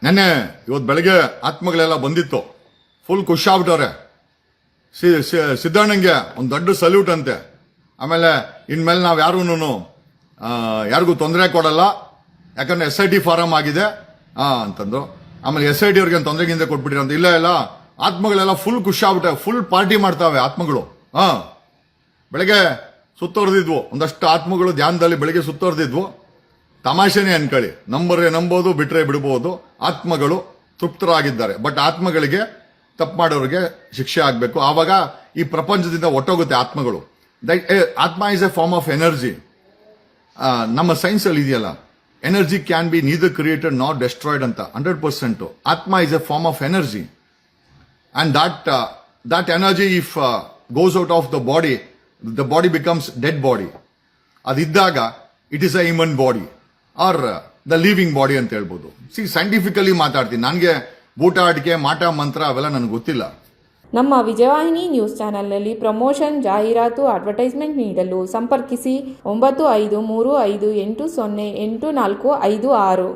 ನೆನ್ನೆ ಇವತ್ತು ಬೆಳಗ್ಗೆ ಆತ್ಮಗಳೆಲ್ಲ ಬಂದಿತ್ತು, ಫುಲ್ ಖುಷಿ ಆಗ್ಬಿಟ್ಟವ್ರೆ. ಸಿದ್ದಣ್ಣಂಗೆ ಒಂದು ದೊಡ್ಡ ಸಲ್ಯೂಟ್ ಅಂತೆ. ಆಮೇಲೆ ಇನ್ಮೇಲೆ ನಾವು ಯಾರಿಗೂ ತೊಂದರೆ ಕೊಡಲ್ಲ, ಯಾಕಂದ್ರೆ SIT ಫಾರಂ ಆಗಿದೆ ಅಂತಂದು. ಆಮೇಲೆ SIT ಅವ್ರಿಗೆ ತೊಂದರೆಗಿಂತ ಕೊಟ್ಬಿಟ್ಟಿರ ಅಂತ. ಇಲ್ಲ ಆತ್ಮಗಳೆಲ್ಲ ಫುಲ್ ಖುಷಿ ಆಗ್ಬಿಟ್ಟೆ, ಫುಲ್ ಪಾರ್ಟಿ ಮಾಡ್ತಾವೆ ಆತ್ಮಗಳು. ಬೆಳಗ್ಗೆ ಸುತ್ತೋರ್ದಿದ್ವು ಒಂದಷ್ಟು ಆತ್ಮಗಳು, ಧ್ಯಾನದಲ್ಲಿ ಬೆಳಗ್ಗೆ ಸುತ್ತೋರ್ದಿದ್ವು. ತಮಾಷೆನೇ ಅನ್ಕೊಳ್ಳಿ, ನಂಬೋದು ಬಿಟ್ರೆ ಬಿಡಬಹುದು. ಆತ್ಮಗಳು ತೃಪ್ತರಾಗಿದ್ದಾರೆ. ಬಟ್ ಆತ್ಮಗಳಿಗೆ, ತಪ್ಪು ಮಾಡೋರಿಗೆ ಶಿಕ್ಷೆ ಆಗಬೇಕು. ಆವಾಗ ಈ ಪ್ರಪಂಚದಿಂದ ಒಟ್ಟೋಗುತ್ತೆ ಆತ್ಮಗಳು. Atma is a form of energy. ನಮ್ಮ ಸೈನ್ಸ್ ಅಲ್ಲಿ ಇದೆಯಲ್ಲ, energy can be neither created not destroyed ಅಂತ 100%. Atma is a form of energy, and that energy if goes out of the body becomes dead body. ಅದಿದ್ದಾಗ it is a human body are the living body ಅಂತ ಹೇಳ್ಬೋದು. Scientifically ಮಾತಾಡ್ತೀನಿ, ನನಗೆ ಊಟ ಅಡಿಕೆ ಮಾಟ ಮಂತ್ರ ಅವೆಲ್ಲ ನನಗೆ ಗೊತ್ತಿಲ್ಲ. ನಮ್ಮ ವಿಜಯವಾಹಿನಿ ನ್ಯೂಸ್ ಚಾನೆಲ್ನಲ್ಲಿ ಪ್ರಮೋಷನ್, ಜಾಹೀರಾತು, ಅಡ್ವರ್ಟೈಸ್ಮೆಂಟ್ ನೀಡಲು ಸಂಪರ್ಕಿಸಿ 9535808456.